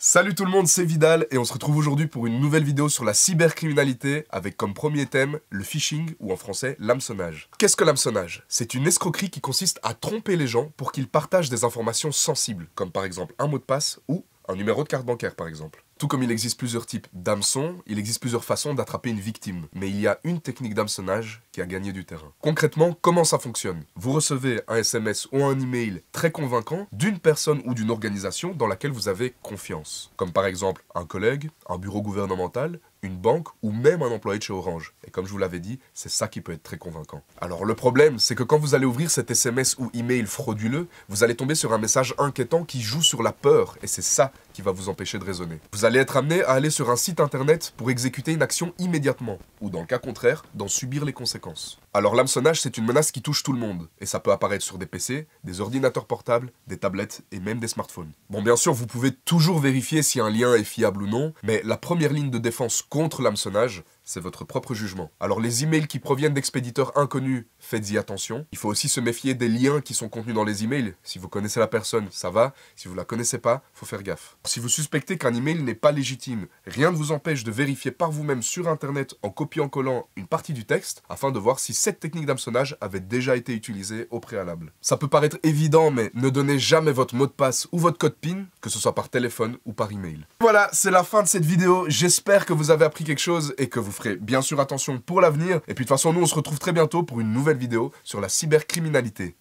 Salut tout le monde, c'est Vidal et on se retrouve aujourd'hui pour une nouvelle vidéo sur la cybercriminalité avec comme premier thème le phishing ou en français l'hameçonnage. Qu'est-ce que l'hameçonnage? C'est une escroquerie qui consiste à tromper les gens pour qu'ils partagent des informations sensibles, comme par exemple un mot de passe ou un numéro de carte bancaire par exemple. Tout comme il existe plusieurs types d'hameçons, il existe plusieurs façons d'attraper une victime. Mais il y a une technique d'hameçonnage qui a gagné du terrain. Concrètement, comment ça fonctionne? Vous recevez un SMS ou un email très convaincant d'une personne ou d'une organisation dans laquelle vous avez confiance. Comme par exemple un collègue, un bureau gouvernemental, une banque ou même un employé de chez Orange. Et comme je vous l'avais dit, c'est ça qui peut être très convaincant. Alors le problème, c'est que quand vous allez ouvrir cet SMS ou email frauduleux, vous allez tomber sur un message inquiétant qui joue sur la peur. Et c'est ça qui va vous empêcher de raisonner. Vous allez être amené à aller sur un site internet pour exécuter une action immédiatement. Ou dans le cas contraire, d'en subir les conséquences. Alors l'hameçonnage, c'est une menace qui touche tout le monde. Et ça peut apparaître sur des PC, des ordinateurs portables, des tablettes et même des smartphones. Bon, bien sûr, vous pouvez toujours vérifier si un lien est fiable ou non, mais la première ligne de défense contre l'hameçonnage, c'est votre propre jugement. Alors les emails qui proviennent d'expéditeurs inconnus, faites-y attention. Il faut aussi se méfier des liens qui sont contenus dans les emails. Si vous connaissez la personne, ça va. Si vous la connaissez pas, faut faire gaffe. Si vous suspectez qu'un email n'est pas légitime, rien ne vous empêche de vérifier par vous-même sur internet en copiant-collant une partie du texte afin de voir si cette technique d'hameçonnage avait déjà été utilisée au préalable. Ça peut paraître évident, mais ne donnez jamais votre mot de passe ou votre code PIN, que ce soit par téléphone ou par email. Voilà, c'est la fin de cette vidéo. J'espère que vous avez appris quelque chose et que vous ferez bien sûr attention pour l'avenir. Et puis de toute façon, nous on se retrouve très bientôt pour une nouvelle vidéo sur la cybercriminalité.